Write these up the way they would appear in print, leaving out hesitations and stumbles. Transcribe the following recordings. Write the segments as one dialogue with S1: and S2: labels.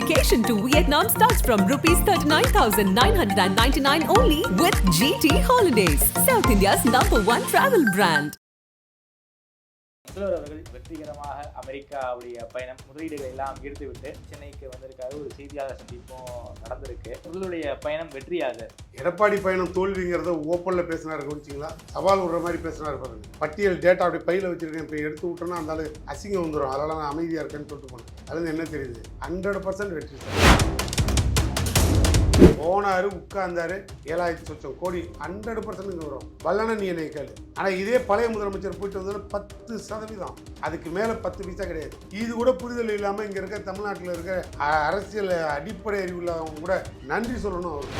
S1: Vacation to Vietnam starts from rupees 39,999 only with GT Holidays, South India's #1 travel brand.
S2: முதல்வர் அவர்கள் வெற்றிகரமாக அமெரிக்காவுடைய பயணம் முதலீடுகள் எல்லாம் ஈர்த்துவிட்டு சென்னைக்கு வந்திருக்காரு. ஒரு செய்தியாளர் சந்திப்பும் நடந்திருக்கு. முதல்வருடைய பயணம் வெற்றியாக.
S3: எடப்பாடி பயணம் தோல்விங்கிறத ஓப்பனில் பேசினாரு கவனிச்சிங்களா? சவால் விடுற மாதிரி பேசினாரு பாருங்க. பட்டியல் டேட்டா அப்படி பையில் வச்சிருக்கேன், இப்போ எடுத்து விட்டோன்னா அந்த அசிங்கம் வந்துடும், அதெல்லாம் நான் அமைதியாக இருக்கேன்னு சொல்லிட்டு போனேன். அதுலேருந்து என்ன தெரியுது? 100% வெற்றி சார். போனாரு, உட்கார்ந்தாரு, 7,000 கோடி 100% வரும். வல்லன நீ என்னை கேளு. ஆனால் இதே பழைய முதலமைச்சர் போயிட்டு வந்தாலும் 10%, அதுக்கு மேலே 10 பைசா கிடையாது. இது கூட புரிதல் இல்லாமல் இங்கே இருக்க தமிழ்நாட்டில் இருக்க அரசியல் அடிப்படை அறிவு இல்லாதவங்க கூட நன்றி சொல்லணும் அவருக்கு.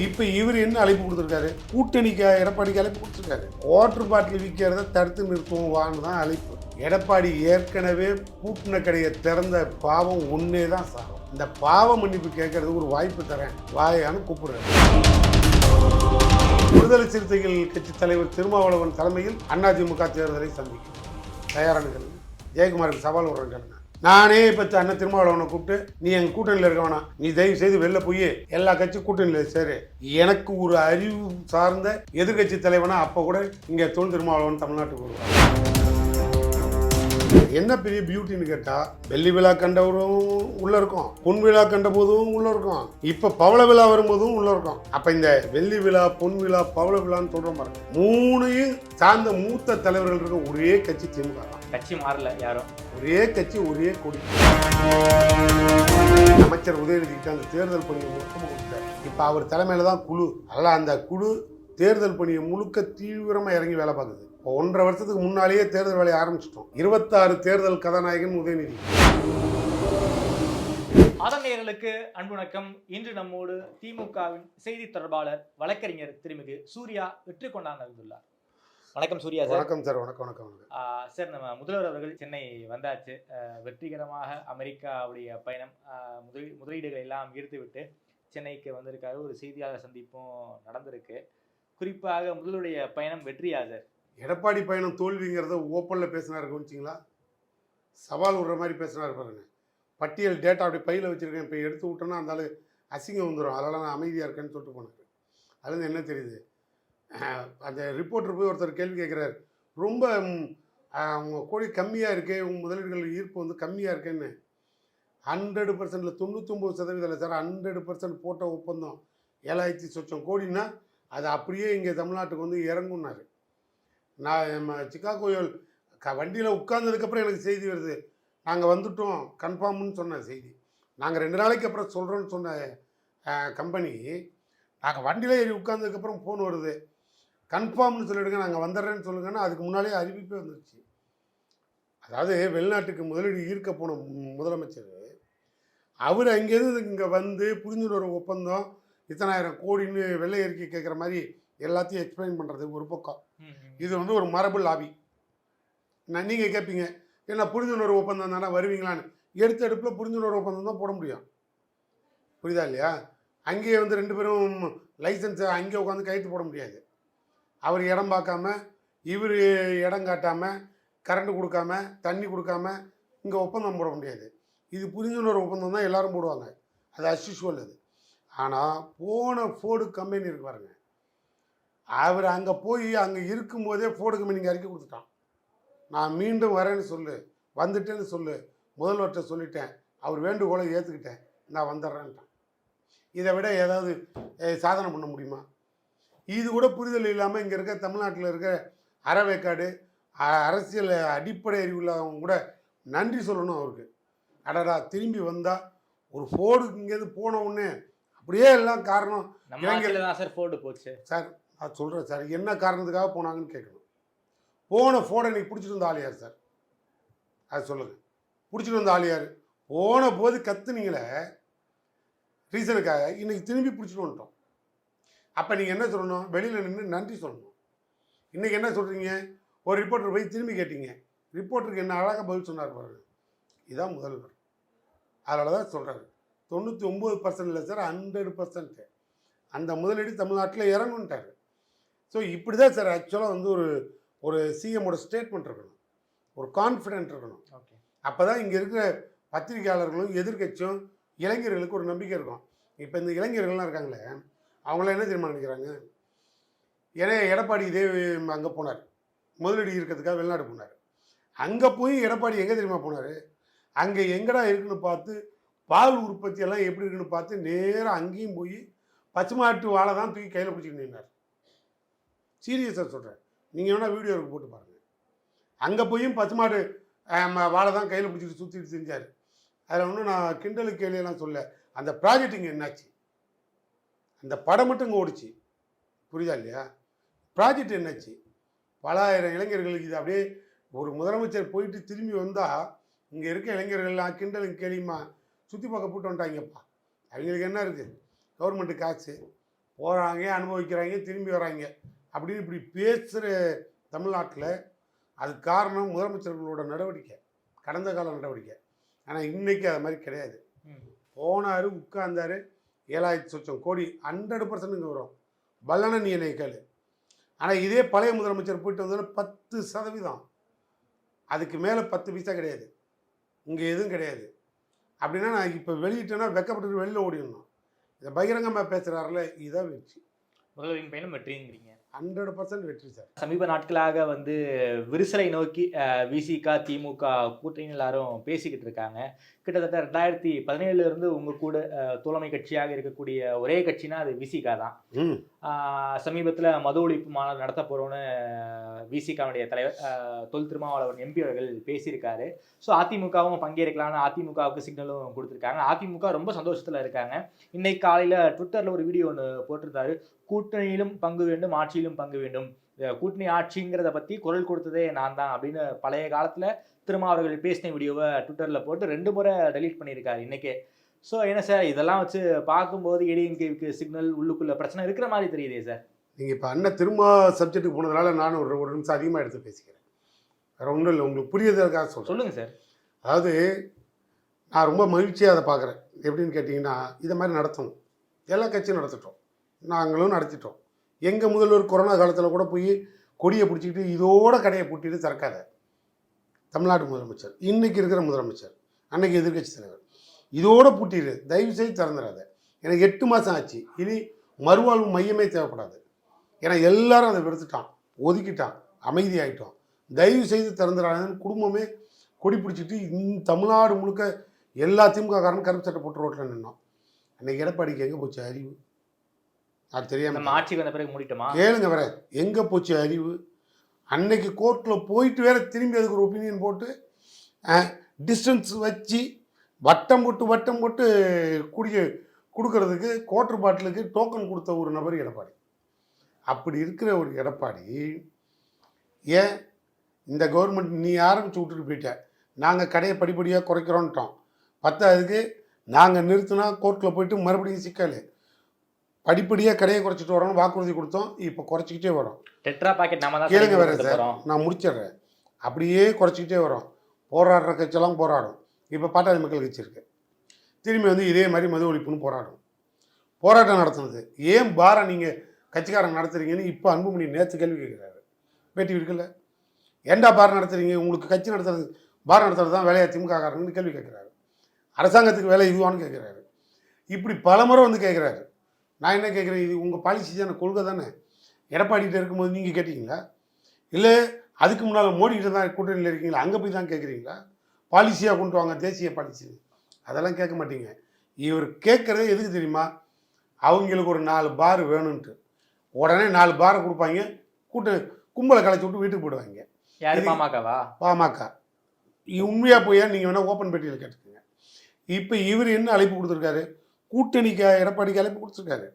S3: இப்போ இவர் என்ன அழைப்பு கொடுத்துருக்காரு? கூட்டணிக்கு எடப்பாடிக்கு அழைப்பு கொடுத்துருக்காரு. வாட்டர் பாட்டில் விற்கிறத தடுத்து நிறுத்துவோம் வான்னு தான் அழைப்பு. எடப்பாடி ஏற்கனவே பூட்டின கடையை திறந்த பாவம் ஒன்னே தான் சாரும். இந்த பாவ மன்னிப்பு கேட்கறதுக்கு ஒரு வாய்ப்பு தரேன் வாயான்னு கூப்பிடுறேன். விடுதலை சிறுத்தைகள் கட்சி தலைவர் திருமாவளவன் தலைமையில் அதிமுக தேர்தலை சந்திக்கும் தயாரானுகள். ஜெயக்குமாருக்கு சவால் விடுறேன். நானே இப்போ அண்ணன் திருமாவளவனை கூப்பிட்டு, நீ எங்கள் கூட்டணியில் இருக்க வேணாம், நீ தயவு செய்து வெளில போய் எல்லா கட்சி கூட்டணியில் சேரு, எனக்கு ஒரு அறிவு சார்ந்த எதிர்கட்சி தலைவனா அப்போ கூட இங்கே தோல் திருமாவளவன் தமிழ்நாட்டுக்கு வருவாங்க. என்ன பெரிய பியூட்டின்னு கேட்டா, வெள்ளி விழா கண்டவரும் உள்ள இருக்கும், பொன் விழா கண்ட போதும் உள்ள இருக்கும், இப்ப பவள விழா வரும்போதும் உள்ள இருக்கும். அப்ப இந்த வெள்ளி விழா, பொன் விழா, பவள விழான்னு சொல்ற பாருங்க, மூணையும் சார்ந்த மூத்த தலைவர்கள் இருக்க ஒரே கட்சி திமுக தான்.
S2: கட்சி மாறல யாரும்,
S3: ஒரே கட்சி, ஒரே கொடி. அமைச்சர் உதயநிதிக்கு அந்த தேர்தல் பணியை மொத்தமாக கொடுத்தார். இப்ப அவர் தலைமையில தான் குழு. அதெல்லாம் அந்த குழு தேர்தல் பணியை முழுக்க தீவிரமா இறங்கி வேலை பார்க்குது. 1.5 வருஷத்துக்கு முன்னாலேயே தேர்தல் வேலையை ஆரம்பிச்சிட்டோம். 26 தேர்தல் கதாநாயகன் உதயநிதி.
S2: ஆதரவாளர்களுக்கு அன்பு வணக்கம். இன்று நம்மோடு திமுகவின் செய்தி தொடர்பாளர் வழக்கறிஞர் திருமிகு சூர்யா வெற்றி கொண்டாந்துள்ளார். வணக்கம் சூர்யா சார்.
S3: வணக்கம் சார். வணக்கம் வணக்கம்
S2: சார். நம்ம முதல்வர் அவர்கள் சென்னை வந்தாச்சு. வெற்றிகரமாக அமெரிக்காவுடைய பயணம் முதலீடுகள் எல்லாம் ஈர்த்துவிட்டு சென்னைக்கு வந்திருக்காரு. ஒரு செய்தியாளர் சந்திப்பும் நடந்திருக்கு. குறிப்பாக முதல்வருடைய பயணம் வெற்றியா சார்?
S3: எடப்பாடி பயணம் தோல்விங்கிறத ஓப்பனில் பேசினாரு கவனிச்சிங்களா? சவால் விடுற மாதிரி பேசினாரு பாருங்க. பட்டியல் டேட்டா அப்படி பையில் வச்சுருக்கேன், இப்போ எடுத்து விட்டோன்னா அந்த அசிங்கம் வந்துடும், அதெல்லாம் நான் அமைதியாக இருக்கேன்னு சொல்லிட்டு போனார். அதுலேருந்து என்ன தெரியுது? அந்த ரிப்போர்ட்டர் போய் ஒருத்தர் கேள்வி கேட்குறாரு, ரொம்ப உங்கள் கோடி கம்மியாக இருக்கே, உங்கள் முதலீடுகள் ஈர்ப்பு வந்து கம்மியாக இருக்கேன்னு. 100%, 99% இல்லை சார், 100% போட்ட ஒப்பந்தம் 7,000 கோடின்னா அது அப்படியே இங்கே தமிழ்நாட்டுக்கு வந்து இறங்குனாரு. நான் நம்ம சிக்காகோயில் வண்டியில் உட்கார்ந்ததுக்கப்புறம் எனக்கு செய்தி வருது, நாங்கள் வந்துட்டோம் கன்ஃபார்ம்னு சொன்ன செய்தி. நாங்கள் 2 நாளைக்கு அப்புறம் சொல்கிறோன்னு சொன்ன கம்பெனி, நாங்கள் வண்டியில் ஏறி உட்கார்ந்ததுக்கப்புறம் ஃபோன் வருது, கன்ஃபார்ம்னு சொல்லிவிடுங்க, நாங்கள் வந்துடுறேன்னு சொல்லுங்கன்னா அதுக்கு முன்னாலே அறிவிப்பே வந்துடுச்சு. அதாவது வெளிநாட்டுக்கு முதலீடு ஈர்க்க போன முதலமைச்சர் அவர் அங்கேருந்து இங்கே வந்து புரிந்துணர்வு ஒப்பந்தம் 10,000 கோடின்னு வெள்ளை அறிக்கை கேட்குற மாதிரி எல்லாத்தையும் எக்ஸ்பிளைன் பண்ணுறது ஒரு பக்கம். இது வந்து ஒரு மரபு லாபி. நீங்கள் கேட்பீங்க, ஏன்னா புரிந்துணர்வு ஒப்பந்தம் தானே வருவீங்களான்னு. எடுத்த எடுப்பில் புரிந்துணர்வு ஒப்பந்தம் தான் போட முடியும், புரியுதா இல்லையா? அங்கேயே வந்து 2 பேரும் லைசன்ஸை அங்கே உட்காந்து கையெழுத்து போட முடியாது. அவர் இடம் பார்க்காம, இவர் இடம் காட்டாமல், கரண்ட் கொடுக்காம, தண்ணி கொடுக்காம இங்கே ஒப்பந்தம் போட முடியாது. இது புரிந்துணர்வு ஒப்பந்தம் தான் எல்லோரும் போடுவாங்க, அது அஸ்யூஷுவல். அது ஆனால் போன ஃபோர்டு கம்பெனி இருக்கு பாருங்க, அவர் அங்கே போய் அங்கே இருக்கும்போதே ஃபோர்டு கம்பெனிக்கு அறிக்கை கொடுத்துட்டான், நான் மீண்டும் வரேன்னு சொல்லு, வந்துட்டேன்னு சொல்லு, முதல்வர்கிட்ட சொல்லிட்டேன், அவர் வேண்டுகோளை ஏற்றுக்கிட்டேன், நான் வந்துடுறேன்ட்டான். இதை விட ஏதாவது சாதனை பண்ண முடியுமா? இது கூட புரிதல் இல்லாமல் இங்கே இருக்க தமிழ்நாட்டில் இருக்க அறவேக்காடு அரசியல் அடிப்படை அறிவு இல்லாதவங்க கூட நன்றி சொல்லணும் அவருக்கு. அடடா, திரும்பி வந்தால் ஒரு ஃபோர்டுக்கு இங்கேருந்து போன உடனே அப்படியே எல்லாம் காரணம்
S2: சார் ஃபோர்டு போச்சு
S3: சார். அது சொல்கிறேன் சார், என்ன காரணத்துக்காக போனாங்கன்னு கேட்கணும். போன ஃபோர்டை இன்னைக்கு பிடிச்சிட்டு வந்த ஆள் யார் சார்? அது சொல்லுங்கள். பிடிச்சிட்டு வந்த ஆள் யார்? போன போது கத்துனீங்களே ரீசனுக்காக, இன்றைக்கி திரும்பி பிடிச்சிட்டு வந்துட்டோம். அப்போ நீங்கள் என்ன சொல்லணும்? வெளியில் நின்று நன்றி சொல்லணும். இன்றைக்கி என்ன சொல்கிறீங்க? ஒரு ரிப்போர்ட்டர் போய் திரும்பி கேட்டீங்க, ரிப்போர்ட்டருக்கு என்ன அழகாக பதில் சொன்னார் பாருங்க. இதுதான் முதல்வர். அதனால தான் சொல்கிறாரு 99% இல்லை சார், 100% அந்த முதலீடு தமிழ்நாட்டில் இறங்குன்ட்டார். ஸோ இப்படி தான் சார் ஆக்சுவலாக வந்து ஒரு சிஎம்மோட ஸ்டேட்மெண்ட் இருக்கணும், ஒரு கான்ஃபிடென்ட் இருக்கணும்.
S2: ஓகே.
S3: அப்போ தான் இங்கே இருக்கிற பத்திரிகையாளர்களும் எதிர்க்கட்சியும் இளைஞர்களுக்கு ஒரு நம்பிக்கை இருக்கும். இப்போ இந்த இளைஞர்கள்லாம் இருக்காங்களே, அவங்களாம் என்ன தெரியுமா நினைக்கிறாங்க? ஏன்னா எடப்பாடி இதே அங்கே போனார், முதலீடு இருக்கிறதுக்காக வெளிநாடு போனார். அங்கே போய் எடப்பாடி எங்கே தெரியுமா போனார்? அங்கே எங்கடா இருக்குன்னு பார்த்து பால் உற்பத்தி எல்லாம் எப்படி இருக்குன்னு பார்த்து நேராக அங்கேயும் போய் பசுமாட்டு வாழை தான் தூக்கி கையில் பிடிச்சிட்டு நின்னார். சீரியஸாக சொல்கிறேன், நீங்கள் வேணால் வீடியோவுக்கு போட்டு பாருங்கள். அங்கே போயும் பசுமாடு வாழை தான் கையில் பிடிச்சிட்டு சுற்றிட்டு செஞ்சார். அதில் ஒன்றும் நான் கிண்டலுக்கு கேள்வியெல்லாம் சொல்ல, அந்த ப்ராஜெக்ட் இங்கே என்னாச்சு? அந்த படம் மட்டும் இங்கே ஓடிச்சு, புரியுதா இல்லையா? ப்ராஜெக்ட் என்னாச்சு? பல ஆயிரம் இளைஞர்களுக்கு இது அப்படியே ஒரு முதலமைச்சர் போயிட்டு திரும்பி வந்தால் இங்கே இருக்க இளைஞர்கள்லாம் கிண்டலுக்கு கேள்வியுமா சுற்றி பார்க்க போட்டு வந்துட்டாங்கப்பா. அவங்களுக்கு என்ன இருக்குது? கவர்மெண்ட்டு காசு போகிறாங்க, அனுபவிக்கிறாங்க, திரும்பி வராங்க அப்படின்னு இப்படி பேசுகிற தமிழ்நாட்டில் அதுக்கு காரணம் முதலமைச்சர்களோட நடவடிக்கை, கடந்த கால நடவடிக்கை. ஆனால் இன்றைக்கி அது மாதிரி கிடையாது. போனார், உட்கார்ந்தார், 7,00,000 கோடி 100% இங்கே வரும். பல்லன நீ என்னை கேளு. ஆனால் இதே பழைய முதலமைச்சர் போயிட்டு வந்தாலும் 10%, அதுக்கு மேலே 10 பைசா கிடையாது. இங்கே எதுவும் கிடையாது. அப்படின்னா நான் இப்போ வெளியிட்டேன்னா வெக்கப்பட்டு வெளியில் ஓடிடணும். இதை பகிரங்கமாக பேசுகிறாரில்ல, இதுதான் வெற்றி.
S2: முதல்வரின் பயணம் வெற்றிங்கிறீங்க.
S3: 100% வெற்றி சார்.
S2: சமீப நாட்களாக வந்து விரிசலை நோக்கி விசிக திமுக கூட்டணி எல்லாரும் பேசிக்கிட்டு இருக்காங்க. கிட்டத்தட்ட 2017 இருந்து உங்க கூட தோழமை கட்சியாக இருக்கக்கூடிய ஒரே கட்சினா அது விசிக தான். சமீபத்தில் மது ஒழிப்பு மாநாடு நடத்த போறோம்னு விசிகாவுடைய தலைவர் தொல் திருமாவளவன் எம்பி அவர்கள் பேசியிருக்காரு. ஸோ அதிமுகவும் பங்கேற்கலாம்னு அதிமுகவுக்கு சிக்னலும் கொடுத்துருக்காங்க. அதிமுக ரொம்ப சந்தோஷத்தில் இருக்காங்க. இன்னைக்கு காலையில் ட்விட்டரில் ஒரு வீடியோ ஒன்று போட்டிருந்தாரு. கூட்டணியிலும் பங்கு வேண்டும், ஆட்சியிலும் பங்கு வேண்டும். கூட்டணி ஆட்சிங்கிறத பற்றி குரல் கொடுத்ததே நான் தான் அப்படின்னு பழைய காலத்தில் திருமாவர்கள் பேசின வீடியோவை ட்விட்டரில் போட்டு 2 முறை டெலீட் பண்ணியிருக்காரு இன்னைக்கே. ஸோ என்ன சார், இதெல்லாம் வச்சு பார்க்கும்போது ஏடிஎம்கேவுக்கு சிக்னல் உள்ளுக்குள்ள பிரச்சனை இருக்கிற மாதிரி தெரியுதே சார்.
S3: நீங்கள் இப்போ அண்ணன் திரும்ப சப்ஜெக்ட்டுக்கு போனதுனால நான் ஒரு நிமிஷம் அதிகமாக எடுத்து பேசிக்கிறேன். வேறு ஒன்றும் இல்லை, உங்களுக்கு புரியறதுக்காக
S2: சொல்லுங்கள் சார்.
S3: அதாவது நான் ரொம்ப மகிழ்ச்சியாக அதை பார்க்குறேன். எப்படின்னு கேட்டிங்கன்னா, இதை மாதிரி நடத்தணும். எல்லா கட்சியும் நடத்திட்டோம், நாங்களும் நடத்திட்டோம். எங்கள் முதல்வர் கொரோனா காலத்தில் கூட போய் கொடியை பிடிச்சிக்கிட்டு இதோட கடையை பூட்டிட்டு திறக்காத தமிழ்நாடு முதலமைச்சர், இன்றைக்கி இருக்கிற முதலமைச்சர், அன்னைக்கு எதிர்கட்சி தலைவர், இதோட பூட்டிடு, தயவு செய்து திறந்துடாத. எனக்கு 8 மாதம் ஆச்சு, இனி மறுவாழ்வு மையமே தேவைப்படாது. ஏன்னா எல்லாரும் அதை வெறுத்துட்டான், ஒதுக்கிட்டான், அமைதியாகிட்டோம். தயவு செய்து திறந்துடாதுன்னு குடும்பமே கொடி பிடிச்சிட்டு தமிழ்நாடு முழுக்க எல்லா திமுக காரனும் கருப்பு சட்டை போட்டு ரோட்டில் நின்னோம். அன்னைக்கு எடப்பாடிக்கு எங்கே போச்சு அறிவு? அது தெரியாமல்
S2: ஆட்சிக்கு வந்த பிறகு மூடிட்டோமா?
S3: கேளுங்க, வேற எங்கே போச்சு அறிவு? அன்னைக்கு கோர்ட்டில் போயிட்டு வேற திரும்பி அதுக்கு ஒரு ஒப்பீனியன் போட்டு டிஸ்டன்ஸ் வச்சு வட்டம் போட்டு கொடுக்கறதுக்கு குவார்டர் பாட்டிலுக்கு டோக்கன் கொடுத்த ஒரு நபர் எடப்பாடி. அப்படி இருக்கிற ஒரு எடப்பாடி ஏன் இந்த கவர்மெண்ட் நீ ஆரம்பித்து விட்டுட்டு போயிட்ட, நாங்கள் கடையை படிப்படியாக குறைக்கிறோன்ட்டோம். பத்தாவதுக்கு நாங்கள் நிறுத்தினா கோர்ட்டில் போயிட்டு மறுபடியும் சிக்கல். படிப்படியாக கடையை குறைச்சிட்டு வரோம்னு வாக்குறுதி கொடுத்தோம், இப்போ குறைச்சிக்கிட்டே வரோம்.
S2: டெட்ரா பாக்கெட் நாம தான்
S3: கேளுங்க வேறு சார், நான் முடிச்சிடுறேன். அப்படியே குறைச்சிக்கிட்டே வரோம். போராடுற கட்சியெல்லாம் போராடும். இப்போ பாட்டாளி மக்கள் கட்சி இருக்குது, திரும்பி வந்து இதே மாதிரி மது ஒழிப்புன்னு போராட்டம் நடத்துனது. ஏன் பாரை நீங்கள் கட்சிக்காரங்க நடத்துறீங்கன்னு இப்போ அன்புமணி நேற்று கேள்வி கேட்குறாரு, பேட்டி இருக்குல்ல. ஏண்டா பார் நடத்துறீங்க, உங்களுக்கு கட்சி நடத்துறது பார் நடத்துறது தான் வேலையா திமுக காரங்கன்னு கேள்வி கேட்குறாரு. அரசாங்கத்துக்கு வேலை இதுவான்னு கேட்குறாரு. இப்படி பல முறை வந்து கேட்குறாரு. நான் என்ன கேட்குறேன், இது உங்கள் பாலிசி தானே, கொள்கை தானே. எடப்பாடிகிட்ட இருக்கும்போது நீங்கள் கேட்டீங்களா? இல்லை அதுக்கு முன்னால் மோடிக்கிட்ட தான் கூட்டணியில் இருக்கீங்களா, அங்கே போய் தான் கேட்குறீங்களா? பாலிசியாக கொண்டு வாங்க, தேசிய பாலிசி, அதெல்லாம் கேட்க மாட்டீங்க. இவர் கேட்குறதே எதுக்கு தெரியுமா? அவங்களுக்கு ஒரு 4 பார் வேணும்ன்ட்டு உடனே 4 பாரை கொடுப்பாங்க, கும்பலை கலைச்சி விட்டு வீட்டுக்கு போடுவாங்க.
S2: பாமகவா? பாமக.
S3: உண்மையாக போய் நீங்கள் வேணால் ஓப்பன் பேட்டியில் கேட்டுக்கோங்க. இப்போ இவர் என்ன அழைப்பு கொடுத்துருக்காரு? கூட்டணிக்கு எடப்பாடிக்கு அழைப்பு கொடுத்துருக்காரு.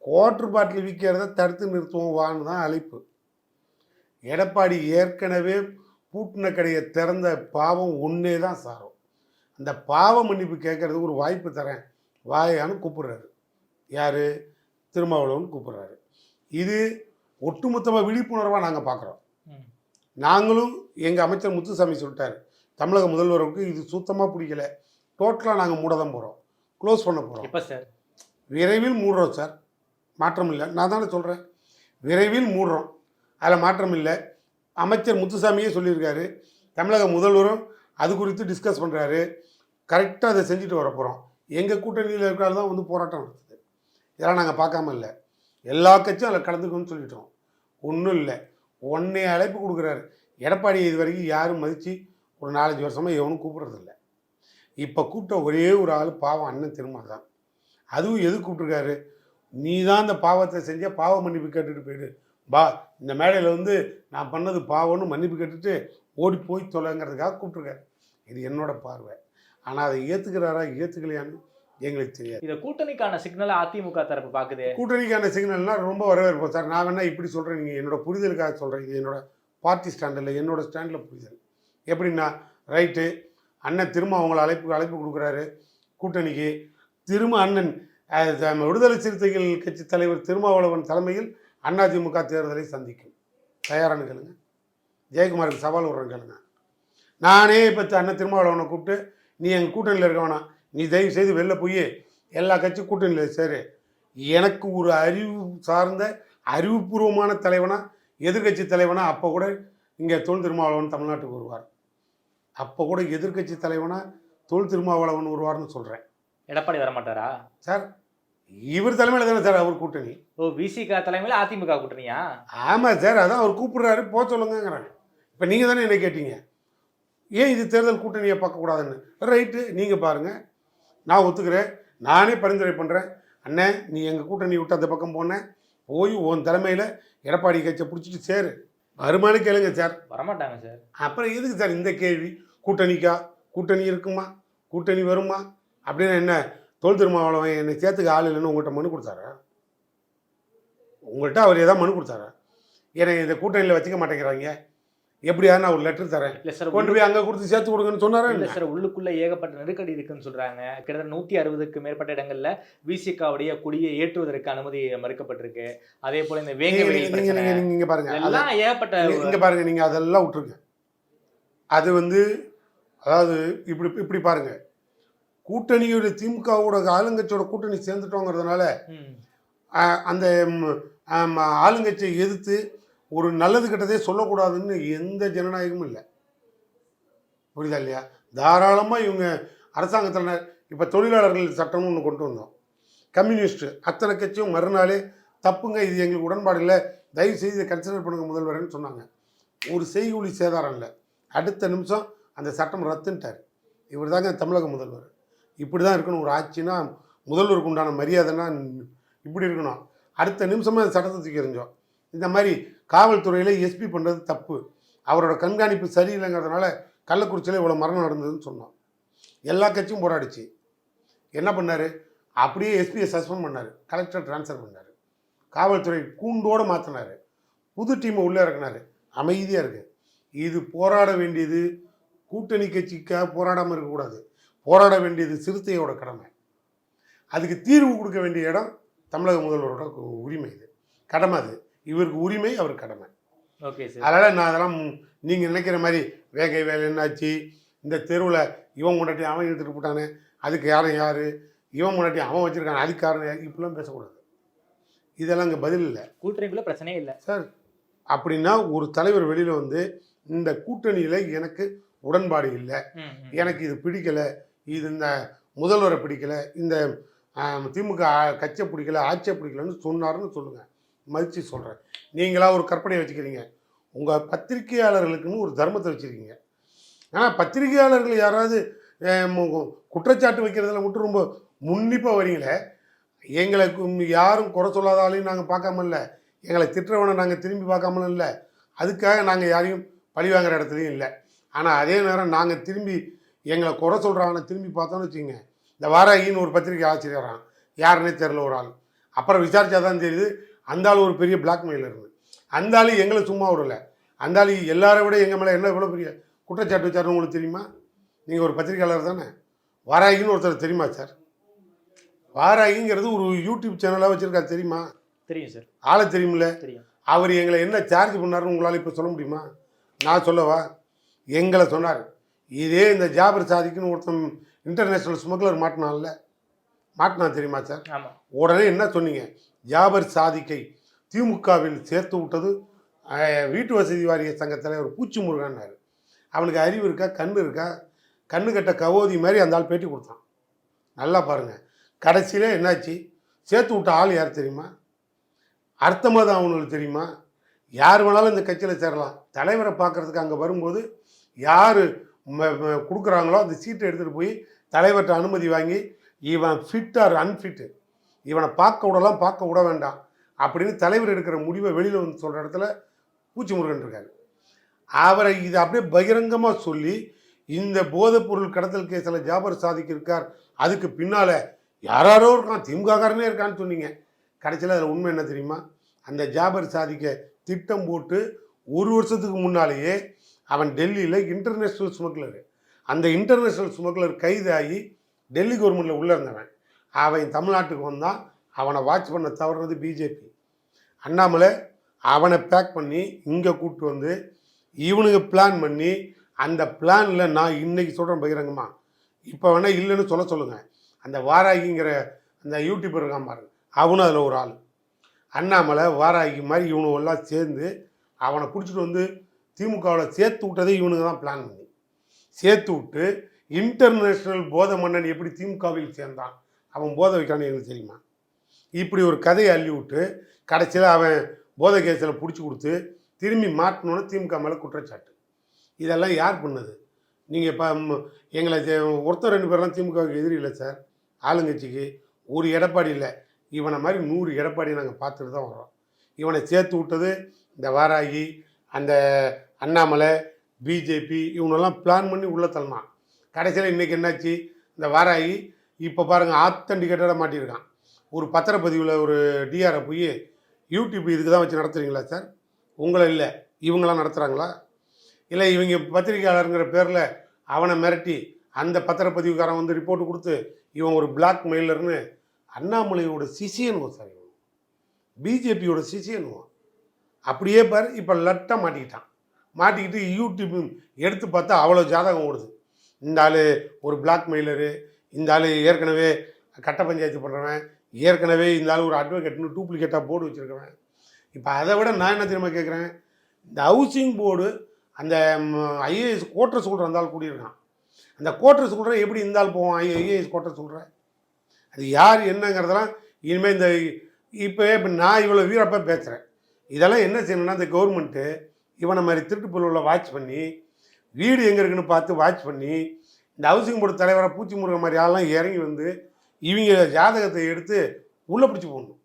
S3: குவார்டர் பாட்டில் விற்கிறத தடுத்து நிறுத்துவோம் வான்னு தான் அழைப்பு. எடப்பாடி ஏற்கனவே பூட்டின கடையை திறந்த பாவம் ஒன்றே தான் சாரும். அந்த பாவ மன்னிப்பு கேட்கறதுக்கு ஒரு வாய்ப்பு தரேன் வாயான்னு கூப்பிட்றாரு. யார்? திருமாவளவன் கூப்பிட்றாரு. இது ஒட்டுமொத்தமாக விழிப்புணர்வாக நாங்கள் பார்க்குறோம். நாங்களும் எங்கள் அமைச்சர் முத்துசாமி சொல்லிட்டார், தமிழக முதல்வருக்கு இது சுத்தமாக பிடிக்கல, டோட்டலாக நாங்கள் மூட தான் போகிறோம், க்ளோஸ் பண்ண போகிறோம்.
S2: எப்போ சார்?
S3: விரைவில் மூடுறோம் சார், மாற்றம் இல்லை. நான் தானே சொல்கிறேன், விரைவில் மூடுறோம், அதில் மாற்றம் இல்லை. அமைச்சர் முத்துசாமியே சொல்லியிருக்காரு, தமிழக முதல்வரும் அது குறித்து டிஸ்கஸ் பண்ணுறாரு. கரெக்டாக அதை செஞ்சுட்டு வர போகிறோம். எங்கள் கூட்டணியில் இருக்கிறால் தான் வந்து போராட்டம் நடத்துது. இதெல்லாம் நாங்கள் பார்க்காம இல்லை, எல்லா கட்சியும் அதில் கலந்துக்கணும்னு சொல்லிட்டோம். ஒன்றும் இல்லை, ஒன்னே அழைப்பு கொடுக்குறாரு. எடப்பாடி இது வரைக்கும் யாரும் மதித்து ஒரு 4-5 வருஷமாக எவனும் கூப்பிட்றதில்ல. இப்போ கூப்பிட்ட ஒரே ஒரு ஆள் பாவம் அண்ணன் திருமால் தான். அதுவும் எது கூப்பிட்ருக்காரு, நீ தான் அந்த பாவத்தை செஞ்ச, பாவ மன்னிப்பு கேட்டுட்டு போயிடு பா, இந்த மேடையில் வந்து நான் பண்ணது பாவம்னு மன்னிப்பு கேட்டுட்டு ஓடி போய் தொலைங்கிறதுக்காக கூப்பிட்ருக்காரு. இது என்னோட பார்வை. ஆனால் அதை ஏற்றுக்கிறாரா ஏற்றுக்கலையான்னு எங்களுக்கு தெரியாது.
S2: இதை கூட்டணிக்கான சிக்னலை அதிமுக தரப்பு பார்க்குது.
S3: கூட்டணிக்கான சிக்னல்னால் ரொம்ப வரவேற்போம் சார். நான் வேணா இப்படி சொல்கிறேன், நீங்கள் என்னோட புரிதலுக்காக சொல்கிறேன். இது என்னோட பார்ட்டி ஸ்டாண்டில், என்னோட ஸ்டாண்டில் புரிதல். எப்படின்னா, ரைட்டு, அண்ணன் திரும்ப அவங்கள அழைப்பு கொடுக்குறாரு கூட்டணிக்கு. திரும்ப அண்ணன் விடுதலை சிறுத்தைகள் கட்சி தலைவர் திருமாவளவன் தலைமையில் அதிமுக தேர்தலை சந்திக்கும். தயாரானு கேளுங்க, ஜெயக்குமாருக்கு சவால் விடுறேன் கேளுங்க. நானே இப்போ அண்ணன் திருமாவளவனை கூப்பிட்டு, நீ எங்கள் கூட்டணியில் இருக்க வேணாம், நீ தயவு செய்து வெளில போய் எல்லா கட்சி கூட்டணியில் சேரு, எனக்கு ஒரு அறிவு சார்ந்த அறிவுபூர்வமான தலைவனா, எதிர்கட்சி தலைவனா, அப்போ கூட இங்கே தொல் திருமாவளவன் தமிழ்நாட்டுக்கு வருவார். அப்போ கூட எதிர்கட்சி தலைவனா தொல் திருமாவளவன் வருவார்னு சொல்கிறேன்.
S2: எடப்பாடி வரமாட்டாரா
S3: சார்? இவர் தலைமையில் தானே சார் அவர் கூட்டணி.
S2: ஓ, விசிக தலைமையில் அதிமுக கூட்டணியா?
S3: ஆமாம் சார், அதான் அவர் கூப்பிடுறாரு, போக சொல்லுங்கிறாங்க. இப்போ நீங்கள் தானே என்ன கேட்டீங்க, ஏன் இது தேர்தல் கூட்டணியை பார்க்கக்கூடாதுன்னு. ரைட்டு, நீங்கள் பாருங்கள், நான் ஒத்துக்கிறேன், நானே பரிந்துரை பண்ணுறேன். அண்ணே, நீ எங்கள் கூட்டணி விட்டு அந்த பக்கம் போனேன், போய் உன் தலைமையில் எடப்பாடி கட்சியை பிடிச்சிட்டு சேரு, வருமானு கேளுங்க சார்.
S2: வரமாட்டாங்க சார்.
S3: அப்புறம் எதுக்கு சார் இந்த கேள்வி? கூட்டணி இருக்குமா, கூட்டணி வருமா அப்படின்னு என்ன தொல் திருமாவளவன் என்னை சேர்த்துக்க ஆள் இல்லைன்னு உங்கள்கிட்ட மனு கொடுத்தாரா? உங்கள்கிட்ட அவர் ஏதாவது மனு கொடுத்தாரா? என்னை இந்த கூட்டணியில் வச்சுக்க மாட்டேங்கிறாங்க, எப்படியா நான் ஒரு லெட்டர் தரேன்,
S2: இல்லை சார்,
S3: கொண்டு போய் அங்கே கொடுத்து சேர்த்து கொடுங்கன்னு சொன்னாரா?
S2: இல்லை சார், உள்ளுக்குள்ளே ஏகப்பட்ட நெருக்கடி இருக்குன்னு சொல்கிறாங்க. கிட்டத்தட்ட 160க்கு மேற்பட்ட இடங்களில் விசிகாவுடைய கொடியை ஏற்றுவதற்கு அனுமதி மறுக்கப்பட்டிருக்கு. அதே போல் இந்த
S3: நீங்கள் பாருங்கள்,
S2: எல்லாம் ஏகப்பட்ட
S3: இங்கே பாருங்கள், நீங்கள் அதெல்லாம் விட்டுருங்க. அது வந்து அதாவது இப்படி பாருங்கள், கூட்டணியோட திமுகவோட ஆளுங்கட்சியோட கூட்டணி சேர்ந்துட்டோங்கிறதுனால அந்த ஆளுங்கட்சியை எதிர்த்து ஒரு நல்லது கெட்டதே சொல்லக்கூடாதுன்னு எந்த ஜனநாயகமும் இல்லை. புரியுதா இல்லையா? தாராளமாக இவங்க அரசாங்கத்தில் இப்போ தொழிலாளர்கள் சட்டம்னு ஒன்று கொண்டு வந்தோம். கம்யூனிஸ்ட்டு அத்தனை கட்சியும் மறுநாளே தப்புங்க, இது எங்களுக்கு உடன்பாடு இல்லை, தயவு செய்து இதை கன்சிடர் பண்ணுங்க முதல்வர்னு சொன்னாங்க. ஒரு செய்கூலி சேதாரம் இல்லை, அடுத்த நிமிஷம் அந்த சட்டம் ரத்துன்ட்டார். இவர் தாங்க தமிழக முதல்வர். இப்படி தான் இருக்கணும் ஒரு ஆட்சினா, முதல்வருக்கு உண்டான மரியாதைன்னா இப்படி இருக்கணும். அடுத்த நிமிஷமாக அந்த சட்டத்தை தூக்கி எறிஞ்சோம். இந்த மாதிரி காவல்துறையில் எஸ்பி பண்ணுறது தப்பு, அவரோட கண்காணிப்பு சரியில்லைங்கிறதுனால கள்ளக்குறிச்சியில் இவ்வளோ மரணம் நடந்ததுன்னு சொன்னோம். எல்லா கட்சியும் போராடிச்சு. என்ன பண்ணார்? அப்படியே எஸ்பியை சஸ்பெண்ட் பண்ணார், கலெக்டர் ட்ரான்ஸ்ஃபர் பண்ணார், காவல்துறை கூண்டோடு மாற்றினார், புது டீமை உள்ளே இறக்குனார். அமைதியாக இருக்குது. இது போராட வேண்டியது கூட்டணி கட்சிக்காக போராடாமல் இருக்கக்கூடாது, போராட வேண்டியது சிறுத்தையோட கடமை. அதுக்கு தீர்வு கொடுக்க வேண்டிய இடம் தமிழக முதல்வரோட உரிமை, இது கடமை. அது இவருக்கு உரிமை, அவர் கடமை.
S2: Okay sir.
S3: அதனால் நான் அதெல்லாம் நீங்கள் நினைக்கிற மாதிரி வேகை வேலை என்னாச்சு, இந்த தெருவில் இவன் முன்னாடி அவன் எடுத்துகிட்டு போட்டானே அதுக்கு யார், இவன் முன்னாடி அவன் வச்சுருக்கான் அதுக்கு காரணம், இப்படிலாம் பேசக்கூடாது. இதெல்லாம் இங்கே பதில் இல்லை.
S2: கூட்டணிக்குள்ளே பிரச்சனையே இல்லை
S3: சார். அப்படின்னா ஒரு தலைவர் வெளியில் வந்து இந்த கூட்டணியில் எனக்கு உடன்பாடு இல்லை, எனக்கு இது பிடிக்கலை, இது இந்த முதல்வரை பிடிக்கலை, இந்த திமுக கட்சியை பிடிக்கல, ஆட்சியை பிடிக்கலன்னு சொன்னார்னு சொல்லுங்கள், மதித்து சொல்கிறேன். நீங்களாக ஒரு கற்பனையை வச்சுக்கிறீங்க, உங்கள் பத்திரிகையாளர்களுக்குன்னு ஒரு தர்மத்தை வச்சுருக்கீங்க. ஆனால் பத்திரிகையாளர்கள் யாராவது குற்றச்சாட்டு வைக்கிறதுல மட்டும் ரொம்ப முன்னிப்பாக வரீங்களே. எங்களுக்கு யாரும் குறை சொல்லாதாலையும் நாங்கள் பார்க்காமல்ல, எங்களை திட்டுறவனை நாங்கள் திரும்பி பார்க்காமலும் இல்லை, அதுக்காக நாங்கள் யாரையும் பழி வாங்குற இடத்துலையும் இல்லை. ஆனால் அதே நேரம் நாங்கள் திரும்பி எங்களை குறை சொல்கிறாங்கன்னு திரும்பி பார்த்தோன்னு வச்சுங்க, இந்த வாராகின்னு ஒரு பத்திரிகை ஆசிரியரான், யாருன்னே தெரில ஒரு ஆள், அப்புறம் விசாரித்தா தான் தெரியுது அந்த ஆள் ஒரு பெரிய பிளாக்மெயில் இருந்து, அந்த ஆள் எங்களை சும்மா விடலை, அந்த ஆள் எல்லாரை விட எங்கள் மேலே என்ன எவ்வளோ பெரிய குற்றச்சாட்டு வச்சாருன்னு உங்களுக்கு தெரியுமா? நீங்கள் ஒரு பத்திரிகையாளர் தானே. வாராகின்னு ஒருத்தர் தெரியுமா சார்? வாராகிங்கிறது ஒரு யூடியூப் சேனலாக வச்சுருக்காரு, தெரியுமா?
S2: தெரியும் சார்.
S3: ஆளை தெரியுமில்ல?
S2: தெரியும்.
S3: அவர் எங்களை என்ன சார்ஜ் பண்ணாருன்னு உங்களால் இப்போ சொல்ல முடியுமா? நான் சொல்லவா? எங்களை சொன்னார். இதே இந்த ஜாபர் சாதிக்குன்னு ஒருத்தன் இன்டர்நேஷ்னல் ஸ்மக்லர் மாட்டினான் தெரியுமா சார்?
S2: ஆமாம்.
S3: உடனே என்ன சொன்னீங்க? ஜாபர் சாதிக்கை திமுகவில் சேர்த்து விட்டது வீட்டு வசதி வாரிய சங்க தலைவர் பூச்சி முருகன்னார். அவனுக்கு அறிவு இருக்கா, கண் இருக்கா? கண்ணு கட்ட கவோதி மாதிரி அந்த ஆள் பேட்டி கொடுத்தான். நல்லா பாருங்கள். கடைசியில் என்னாச்சு? சேர்த்து விட்ட ஆள் யார் தெரியுமா? அர்த்தமாக தான் அவங்களுக்கு தெரியுமா? யார் வேணாலும் இந்த கட்சியில் சேரலாம். தலைவரை பார்க்குறதுக்கு அங்கே வரும்போது யார் கொடுக்குறாங்களோ அந்த சீட்டை எடுத்துகிட்டு போய் தலைவர்கிட்ட அனுமதி வாங்கி இவன் ஃபிட் ஆர் அன்ஃபிட்டு, இவனை பார்க்க விடலாம் பார்க்க விட வேண்டாம் அப்படின்னு தலைவர் எடுக்கிற முடிவை வெளியில் வந்து சொல்கிற இடத்துல பூச்சி முருகன் இருக்காரு. அவரை இதை அப்படியே பகிரங்கமாக சொல்லி இந்த போதைப்பொருள் கடத்தல் கேஸில் ஜாபர் சாதிக் இருக்கார், அதுக்கு பின்னால் யாரோ இருக்கான், திமுககாரனே இருக்கான்னு சொன்னீங்க. கடைசியில் அதில் உண்மை என்ன தெரியுமா? அந்த ஜாபர் சாதிக்க திட்டம் போட்டு 1 வருஷத்துக்கு முன்னாலேயே அவன் டெல்லியில் இன்டர்நேஷ்னல் ஸ்மக்லரு, அந்த இன்டர்நேஷ்னல் ஸ்மக்லர் கைதாகி டெல்லி கவர்மெண்ட்டில் உள்ளே இருந்தவன். அவன் தமிழ்நாட்டுக்கு வந்தான். அவனை வாட்ச் பண்ண தவறுனது பிஜேபி. அண்ணாமலை அவனை பேக் பண்ணி இங்கே கூப்பிட்டு வந்து இவனுக்கு பிளான் பண்ணி, அந்த பிளானில் நான் இன்றைக்கி சொல்கிறேன் பகிரங்கமாக, இப்போ வேணால் இல்லைன்னு சொல்லுங்கள். அந்த வாராகிங்கிற அந்த யூடியூபர் இருக்கான் பாருங்க, அவனும் அதில் ஒரு ஆள். அண்ணாமலை வாராகி மாதிரி இவனுவெல்லாம் சேர்ந்து அவனை பிடிச்சிட்டு வந்து திமுகவில் சேர்த்து விட்டதே இவனுங்க தான் பிளான் பண்ணி சேர்த்து விட்டு, இன்டர்நேஷ்னல் போதை மன்னன் எப்படி திமுகவில் சேர்ந்தான், அவன் போதை வைக்கான்னு எங்களுக்கு தெரியுமா? இப்படி ஒரு கதையை அள்ளி விட்டு கடைசியில் அவன் போதை கேஸில் பிடிச்சி கொடுத்து திரும்பி மாட்டணுன்னு திமுக மேலே குற்றச்சாட்டு. இதெல்லாம் யார் பண்ணது? நீங்கள் இப்போ எங்களை ஒருத்தர் 2 பேர்லாம் திமுகவுக்கு எதிரி இல்லை சார். ஆளுங்கட்சிக்கு ஒரு எடப்பாடி இல்லை, இவனை மாதிரி 100 எடப்பாடி நாங்கள் பார்த்துட்டு தான் வரோம். இவனை சேர்த்து விட்டது இந்த வாராகி, அந்த அண்ணாமலை, பிஜேபி, இவனெல்லாம் பிளான் பண்ணி உள்ள தள்ளினான். கடைசியில் இன்றைக்கி என்னாச்சு? இந்த வாராகி இப்போ பாருங்கள் ஆத்தன்டிகேட்டடாக மாட்டியிருக்கான். ஒரு பத்திரப்பதிவில் ஒரு டிஆரை போய் யூடியூப் இதுக்கு தான் வச்சு நடத்துகிறீங்களா சார்? உங்களை இல்லை இவங்களாம் நடத்துகிறாங்களா? இல்லை இவங்க பத்திரிகையாளருங்கிற பேரில் அவனை மிரட்டி அந்த பத்திரப்பதிவுக்காரன் வந்து ரிப்போர்ட் கொடுத்து இவன் ஒரு பிளாக் மெயிலர்னு அண்ணாமலையோட சிசியனுவோம் சார், இவன் பிஜேபியோட சிசியனுவோம். அப்படியே பாரு இப்போ லட்டாக மாட்டிக்கிட்டான். மாட்டிக்கிட்டு யூடியூப் எடுத்து பார்த்தா அவ்வளோ ஜாதகம் ஓடுது. இந்த ஆள் ஒரு பிளாக் மெயிலரு, இந்த ஆள் ஏற்கனவே கட்ட பஞ்சாயத்து பண்ணுறவன், ஏற்கனவே இந்த ஆள் ஒரு அட்வொகேட்னு டூப்ளிகேட்டாக போர்டு வச்சுருக்கவன். இப்போ அதை விட நான் என்ன தெரியுமா கேட்குறேன்? இந்த ஹவுசிங் போர்டு அந்த ஐஏஎஸ் கோட்டரை சொல்கிற அந்த ஆள் கூடியிருக்கான். அந்த கோட்டரை சொல்கிற எப்படி இந்த ஆள் போவான்? ஐஏஎஸ் கோட்டரை சொல்கிற அது யார் என்னங்கிறதெல்லாம் இனிமேல் இந்த இப்போ நான் இவ்வளோ வீரப்பா பேசுகிறேன். இதெல்லாம் என்ன செய்யணும்னா, இந்த கவர்மெண்ட்டு இவனை மாதிரி திருட்டு பொருளை வாட்ச் பண்ணி, வீடு எங்கே இருக்குன்னு பார்த்து வாட்ச் பண்ணி, இந்த ஹவுசிங் போர்டு தலைவராக பூச்சி முருகன் மாதிரி ஆள்லாம் இறங்கி வந்து இவங்க ஜாதகத்தை எடுத்து உள்ளே பிடிச்சி போடணும்.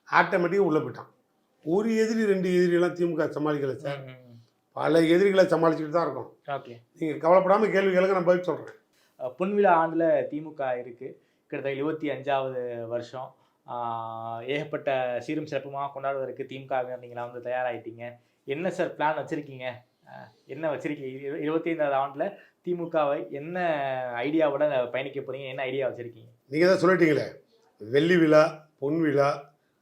S3: ஆட்டோமேட்டிக்காக உள்ளே போயிட்டான். ஒரு எதிரி 2 எதிரியெல்லாம் திமுக சமாளிக்கலை சார், பல எதிரிகளை சமாளிச்சுட்டு தான் இருக்கும்.
S2: ஓகே,
S3: நீங்கள் கவலைப்படாமல் கேள்வி கேளுங்க, நான் பதில் சொல்கிறேன்.
S2: பொன்விழா ஆண்டில் திமுக இருக்குது, கிட்டத்தட்ட 25வது வருஷம். ஏகப்பட்ட சீரும் சிறப்புமாக கொண்டாடுவதற்கு திமுக நீங்களாம் வந்து தயாராகிட்டீங்க. என்ன சார் பிளான் வச்சுருக்கீங்க? என்ன வச்சுருக்கீங்க? 25வது ஆண்டில் திமுகவை என்ன ஐடியாவோட பயணிக்க போகிறீங்க? என்ன ஐடியா வச்சுருக்கீங்க?
S3: நீங்கள் தான் சொல்லிட்டீங்களே, வெள்ளி விழா, பொன் விழா,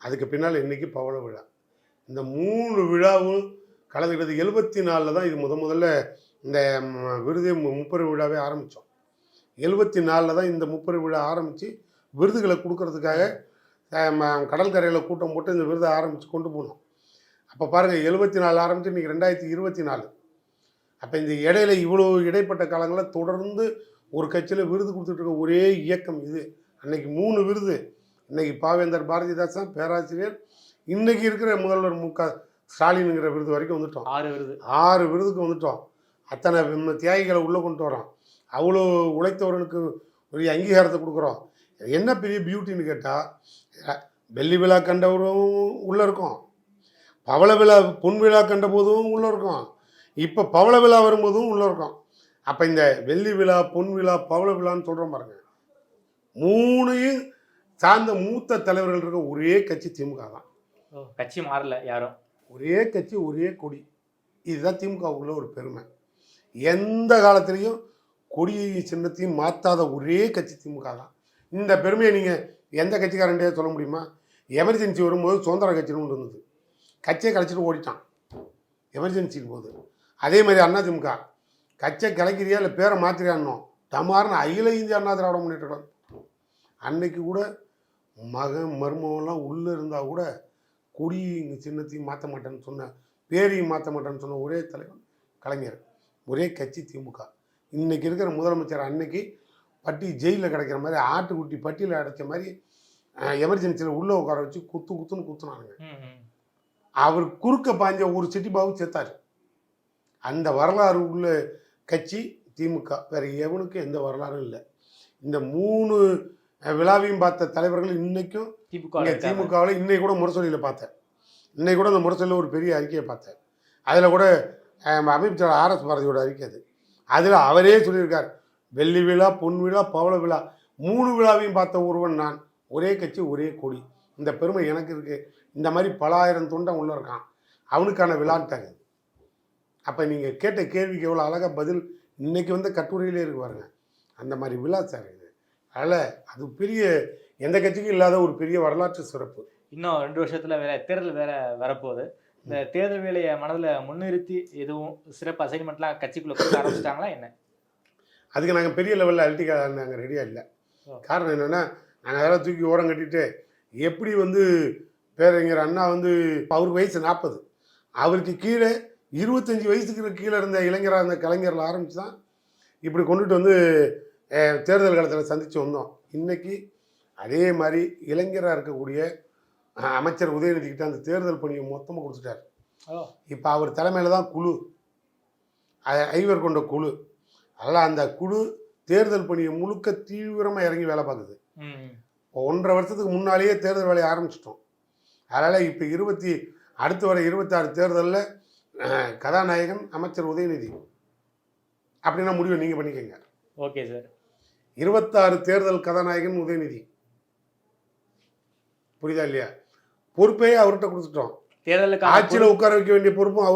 S3: அதுக்கு பின்னால் இன்றைக்கி பவள விழா. இந்த 3 விழாவும் கலந்துக்கிட்டது 74 தான் இது முதல்ல இந்த விருது முப்பெரு விழாவே ஆரம்பித்தோம். 74 தான் இந்த முப்பெரு விழா ஆரம்பித்து விருதுகளை கொடுக்கறதுக்காக கடல் கரையில் கூட்டம் போட்டு இந்த விருதை ஆரம்பித்து கொண்டு போனோம். அப்போ பாருங்கள், 74 ஆரம்பித்து இன்றைக்கி 2024. அப்போ இந்த இடையில இவ்வளோ இடைப்பட்ட காலங்களில் தொடர்ந்து ஒரு கட்சியில் விருது கொடுத்துட்ருக்க ஒரே இயக்கம் இது. அன்னைக்கு 3 விருது. இன்றைக்கி பாவேந்தர் பாரதிதாசன் பேராசிரியர், இன்றைக்கி இருக்கிற முதல்வர் மு.க. ஸ்டாலினுங்கிற விருது வரைக்கும் வந்துட்டோம். 6 விருதுக்கு வந்துட்டோம். அத்தனை தியாகிகளை உள்ளே கொண்டு வரோம். அவ்வளோ உழைத்தவர்களுக்கு ஒரு அங்கீகாரத்தை கொடுக்குறோம். என்ன பெரிய பியூட்டின்னு கேட்டால், வெள்ளி விழா கண்டவரும் உள்ளே இருக்கும், பவள விழா பொன் விழா கண்ட போதும் உள்ளே இருக்கும், இப்போ பவள விழா வரும்போதும் உள்ளே இருக்கும். அப்போ இந்த வெள்ளி விழா, பொன் விழா, பவள விழான்னு சொல்கிறோம் பாருங்க, 3ஐயும் சார்ந்த மூத்த தலைவர்கள் இருக்க ஒரே கட்சி திமுக தான்.
S2: கட்சி மாறல யாரும்,
S3: ஒரே கட்சி, ஒரே கொடி. இதுதான் திமுகவுக்குள்ள ஒரு பெருமை. எந்த காலத்துலேயும் கொடியையும் சின்னத்தையும் மாற்றாத ஒரே கட்சி திமுக தான். இந்த பெருமையை நீங்கள் எந்த கட்சிக்காரன்டே சொல்ல முடியுமா? எமர்ஜென்சி வரும்போது சுதந்திர கட்சின்னு ஒன்று இருந்தது, கட்சியை கலைச்சிட்டு ஓடிட்டான் எமர்ஜென்சின் போது. அதே மாதிரி அண்ணா திமுக கட்சியை கலைக்கிறியா இல்லை பேரை மாற்றிறியான்னோ டமார்னு அகில இந்திய அண்ணா திராவிட முன்னேற்ற கழகம். அன்னைக்கு கூட மகன் மருமகன்லாம் உள்ளே இருந்தால் கூட கொடியும் சின்னத்தையும் மாற்ற மாட்டேன்னு சொன்ன, பேரையும் மாற்ற மாட்டேன்னு சொன்ன ஒரே தலைவன் கலைஞர், ஒரே கட்சி திமுக. இன்னைக்கு இருக்கிற முதலமைச்சர் அன்னைக்கு பட்டி ஜெயிலில் கிடைக்கிற மாதிரி ஆட்டுக்குட்டி பட்டியில் அடைச்ச மாதிரி எமர்ஜென்சியில் உள்ளே உட்கார வச்சு குத்துன்னு குத்துனானுங்க. அவர் குறுக்க பாஞ்ச ஒரு சிட்டிபாபு செத்தார். அந்த வரலாறு உள்ள கட்சி திமுக. வேற எவனுக்கும் எந்த வரலாறும் இல்லை. இந்த 3 விழாவையும் பார்த்த தலைவர்கள் இன்னைக்கும் திமுகவில் இன்னைக்கு கூட முரசொலியில் பார்த்தேன். இன்னைக்கு கூட அந்த முரசொலியில் ஒரு பெரிய அறிக்கையை பார்த்தேன். அதில் கூட அமைச்சர் RS பாரதியோட அறிக்கை அது. அதில் அவரே சொல்லியிருக்கார், வெள்ளி விழா, பொன் விழா, பவள விழா 3 விழாவையும் பார்த்த ஒருவன் நான். ஒரே கட்சி ஒரே கொடி. இந்த பெருமை எனக்கு இருக்கு. இந்த மாதிரி பல ஆயிரம் தொண்டன் உள்ள இருக்கான், அவனுக்கான விழான்ட்டாங்க. அப்போ நீங்கள் கேட்ட கேள்விக்கு எவ்வளோ அழகாக பதில் இன்னைக்கு வந்து கட்டுரையிலே இருக்கு பாருங்க. அந்த மாதிரி விழா சார் இது. அதனால் அது பெரிய எந்த கட்சிக்கும் இல்லாத ஒரு பெரிய வரலாற்று சிறப்பு.
S2: இன்னும் 2 வருஷத்துல தேர்தல் வேற வரப்போகுது. இந்த தேர்தல் வேலையை மனதில் முன்னிறுத்தி எதுவும் சிறப்பு அசைன்மெண்ட்லாம் கட்சிக்குள்ளே கொடுக்க ஆரம்பிச்சிட்டாங்களா என்ன?
S3: அதுக்கு நாங்கள் பெரிய லெவலில் அழட்டிக்க நாங்கள் ரெடியாக இல்லை. காரணம் என்னென்னா, நாங்கள் அதெல்லாம் தூக்கி ஓரம் கட்டிட்டு எப்படி வந்து பேரறிஞர் அண்ணா வந்து அவருக்கு வயசு 40, அவருக்கு கீழே 25 வயசுக்கு கீழே இருந்த இளைஞராக இருந்த கலைஞரில் ஆரம்பித்து தான் இப்படி கொண்டுட்டு வந்து தேர்தல் காலத்தில் சந்தித்து வந்தோம். இன்றைக்கி அதே மாதிரி இளைஞராக இருக்கக்கூடிய அமைச்சர் உதயநிதிக்கிட்ட அந்த தேர்தல் பணியை மொத்தமாக கொடுத்துட்டார். இப்போ அவர் தலைமையில் தான் குழு, 5 கொண்ட குழு. அதனால் அந்த குழு தேர்தல் பணியை முழுக்க தீவிரமாக இறங்கி வேலை பார்க்குது. 1.5 வருஷத்துக்கு முன்னாலேயே தேர்தல் வேலையை ஆரம்பிச்சிட்டோம். அதனால் இப்போ அடுத்து வர 26 தேர்தலில் கதாநாயகன் அமைச்சர் உதயநிதி அப்படின்னா முடிவை நீங்கள் பண்ணிக்கோங்க.
S2: Okay sir.
S3: 26 தேர்தல் கதாநாயகன் உதயநிதி. புரியுதா இல்லையா? பொறுப்பே அவர்கிட்ட கொடுத்துட்டோம்.
S2: தேர்தலுக்கு
S3: ஆட்சியில் உட்கார வைக்க வேண்டிய பொறுப்பும்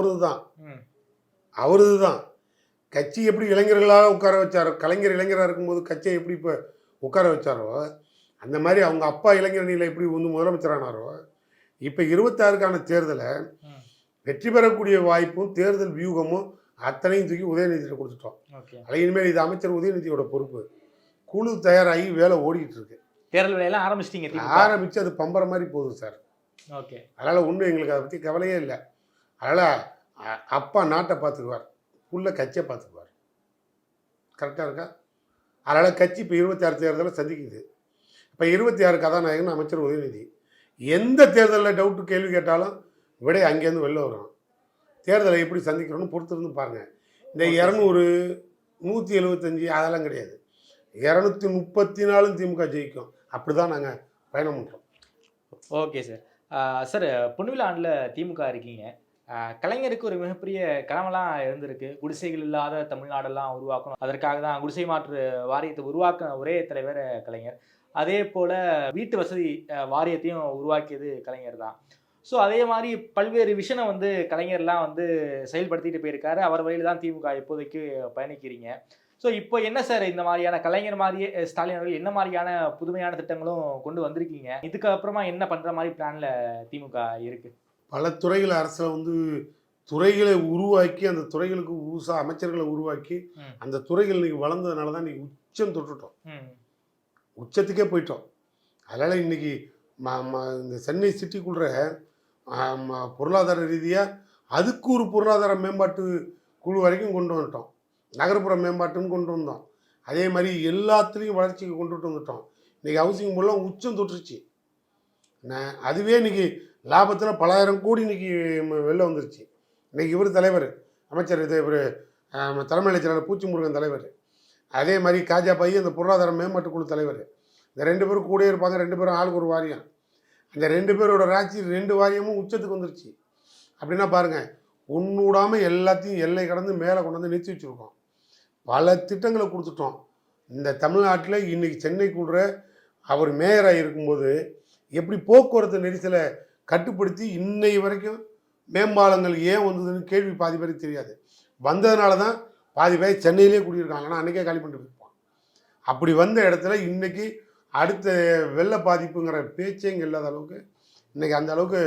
S3: அவரது தான். கட்சி எப்படி இளைஞர்களாக உட்கார வச்சாரோ, கலைஞர் இளைஞராக இருக்கும்போது கட்சியை எப்படி இப்போ உட்கார வச்சாரோ, அந்த மாதிரி அவங்க அப்பா இளைஞரணியில் எப்படி வந்து முதலமைச்சரானாரோ, இப்போ 26க்கான தேர்தலை வெற்றி பெறக்கூடிய வாய்ப்பும் தேர்தல் வியூகமும் அத்தனையும் தூக்கி உதயநிதியிட்ட கொடுத்துட்டோம். அது இனிமேல் இது அமைச்சர் உதயநிதியோட பொறுப்பு. குழு தயாராகி வேலை ஓடிக்கிட்டு இருக்கு.
S2: தேர்தல் வேலையெல்லாம் ஆரம்பிச்சிட்டிங்க?
S3: ஆரம்பித்து அது பம்பர மாதிரி போகுது சார்.
S2: ஓகே.
S3: அதனால் ஒன்றும் எங்களுக்கு அதை பற்றி கவலையே இல்லை. அதனால் அப்பா நாட்டை பார்த்துக்குவார், புள்ள கட்சியை பார்த்துக்குவார். கரெக்டாக இருக்கா? அதனால் கட்சி இப்போ 26 தேர்தலில் சந்திக்குது. இப்போ 26 கதாநாயகன் அமைச்சர் உதயநிதி. எந்த தேர்தலில் டவுட்டு கேள்வி கேட்டாலும் விட அங்கேருந்து வெளில வரும். தேர்தலை எப்படி சந்திக்கிறோன்னு பொறுத்திருந்து பாருங்கள். இந்த 200, 175 அதெல்லாம் கிடையாது. 234 திமுக ஜெயிக்கும். அப்படி தான் நாங்கள் பயணம் பண்ணுறோம்.
S2: Okay sir. சார், பொன்விழா ஆண்டில் திமுக இருக்கீங்க. கலைஞருக்கு ஒரு மிகப்பெரிய கனவெல்லாம் இருந்திருக்கு. குடிசைகள் இல்லாத தமிழ்நாடெல்லாம் உருவாக்கணும், அதற்காக தான் குடிசை மாற்று வாரியத்தை உருவாக்க ஒரே தலைவர் கலைஞர். அதே போல் வீட்டு வசதி வாரியத்தையும் உருவாக்கியது கலைஞர் தான். ஸோ அதே மாதிரி பல்வேறு விஷனை வந்து கலைஞர்லாம் வந்து செயல்படுத்திட்டு போயிருக்காரு. அவர் வழியில் தான் திமுக இப்போதைக்கு பயணிக்கிறீங்க. ஸோ இப்போ என்ன சார், இந்த மாதிரியான கலைஞர் மாதிரியே ஸ்டாலின் அவர்கள் என்ன மாதிரியான புதுமையான திட்டங்களும் கொண்டு வந்திருக்கீங்க? இதுக்கு அப்புறமா என்ன பண்ணுற மாதிரி பிளானில் திமுக இருக்குது?
S3: பல துறைகள் அரசில் வந்து துறைகளை உருவாக்கி அந்த துறைகளுக்கு அமைச்சர்களை உருவாக்கி அந்த துறைகள் இன்னைக்கு வளர்ந்ததுனால தான் இன்னைக்கு உச்சம் தொட்டுட்டோம், உச்சத்துக்கே போயிட்டோம். அதனால் இன்னைக்கு இந்த சென்னை சிட்டிக்குள்ள பொருளாதார ரீதியாக அதுக்கு ஒரு பொருளாதார மேம்பாட்டு குழு வரைக்கும் கொண்டு வந்துட்டோம். நகர்ப்புற மேம்பாட்டுன்னு கொண்டு வந்தோம். அதே மாதிரி எல்லாத்துலேயும் வளர்ச்சிக்கு கொண்டுட்டு வந்துட்டோம். இன்றைக்கி ஹவுசிங் போர்டெலாம் உச்சம் தொட்டுருச்சு. அதுவே இன்றைக்கி லாபத்தில் பல ஆயிரம் கோடி இன்றைக்கி வெளில வந்துருச்சு. இன்றைக்கி இவர் தலைவர் அமைச்சர், இவர் தலைமைச் செயலாளர் பூச்சி முருகன் தலைவர். அதே மாதிரி காஜா பை அந்த பொருளாதார மேம்பாட்டு குழு தலைவர். இந்த 2 பேரும் கூட இருப்பாங்க. 2 பேரும் ஆளுக்கு ஒரு வாரியம். அந்த 2 பேரோட ராட்சி 2 வாரியமும் உச்சத்துக்கு வந்துருச்சு. அப்படின்னா பாருங்கள், ஒன்றுடாமல் எல்லாத்தையும் எல்லை கடந்து மேலே கொண்டு வந்து நிறுத்தி வச்சுருக்கோம். பல திட்டங்களை கொடுத்துட்டோம். இந்த தமிழ்நாட்டில் இன்றைக்கி சென்னைக்குள்ள அவர் மேயராக இருக்கும்போது எப்படி போக்குவரத்து நெரிசலை கட்டுப்படுத்தி இன்னை வரைக்கும் மேம்பாலங்கள் ஏன் வந்ததுன்னு கேள்வி பாதி பேருக்கு தெரியாது. வந்ததுனால தான் பாதி பேர் சென்னையிலே குடியிருக்காங்க. ஆனால் அன்றைக்கே காலி பண்ணிட்டு போயிருப்பான். அப்படி வந்த இடத்துல இன்றைக்கி அடுத்த வெள்ள பாதிப்புங்கிற பேச்சே இங்கே இல்லாத அளவுக்கு இன்றைக்கி அந்த அளவுக்கு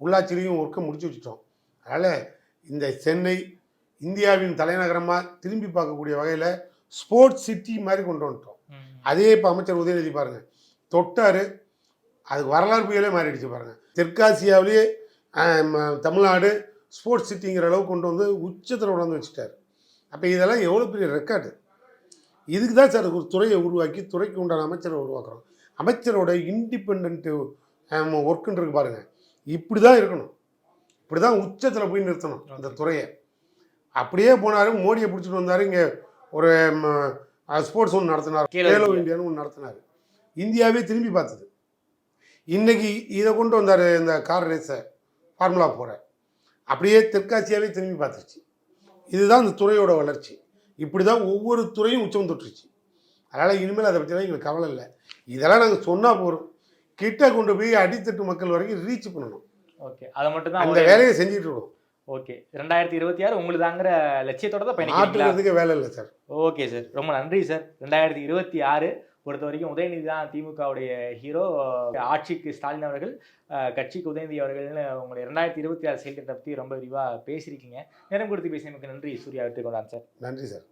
S3: உள்ளாட்சியிலையும் ஒர்க்கை முடிச்சு வச்சுட்டோம். அதனால் இந்த சென்னை இந்தியாவின் தலைநகரமாக திரும்பி பார்க்கக்கூடிய வகையில் ஸ்போர்ட்ஸ் சிட்டி மாதிரி கொண்டு வந்துட்டோம். அதே இப்போ அமைச்சர் உதயநிதி பாருங்கள் தொட்டார், அதுக்கு வரலாறு புயலே மாறிடுச்சு பாருங்கள். தெற்காசியாவிலேயே தமிழ்நாடு ஸ்போர்ட்ஸ் சிட்டிங்கிற அளவுக்கு கொண்டு வந்து உச்சத்தில் கொண்டு வந்து வச்சுட்டார். அப்போ இதெல்லாம் எவ்வளோ பெரிய ரெக்கார்டு. இதுக்கு தான் சார் ஒரு துறையை உருவாக்கி துறைக்கு உண்டான அமைச்சரை உருவாக்குறோம். அமைச்சரோட இண்டிபெண்ட் ஒர்க்குன்னு பாருங்கள், இப்படி தான் இருக்கணும், இப்படி தான் உச்சத்தில் போய் நிறுத்தணும் அந்த துறையை. அப்படியே போனார், மோடியை பிடிச்சிட்டு வந்தார், இங்கே ஒரு ஸ்போர்ட்ஸ் ஒன்று நடத்தினார், கேலோ இந்தியான்னு ஒன்று நடத்தினார், இந்தியாவே திரும்பி பார்த்தது. இன்றைக்கி இதை கொண்டு வந்தார், இந்த கார் ரேஸை, ஃபார்முலா 4, அப்படியே தெற்காசியாவே திரும்பி பார்த்துருச்சு. இதுதான் இந்த துறையோட வளர்ச்சி. இப்படி தான் ஒவ்வொரு துறையும் உச்சம் தொட்டுருச்சு. அதனால் இனிமேல் அதை பற்றிலாம் எங்களுக்கு கவலை இல்லை. இதெல்லாம் நாங்கள் சொன்னால் போகிறோம், கிட்ட கொண்டு போய் அடித்தட்டு மக்கள் வரைக்கும் ரீச் பண்ணணும்.
S2: ஓகே, அதை மட்டும் தான்
S3: அந்த வேலையை செஞ்சுட்டு இருக்கோம்.
S2: ஓகே, 2026 உங்களுதாங்கிற லட்சியத்தோட தான்
S3: பயணிக்கிறதுக்கு வேலை இல்லை சார்.
S2: ஓகே சார், ரொம்ப நன்றி சார். 2026 பொறுத்த வரைக்கும் உதயநிதி தான் திமுகவுடைய ஹீரோ. ஆட்சிக்கு ஸ்டாலின் அவர்கள், கட்சிக்கு உதயநிதி அவர்கள்னு உங்களுடைய 2026 செயல்திட்டத்தை பற்றி ரொம்ப விரிவாக பேசியிருக்கீங்க. நேரம் கொடுத்து பேசியமைக்கு நன்றி சூர்யா. வெற்றி கொண்டான் சார்.
S3: நன்றி சார்.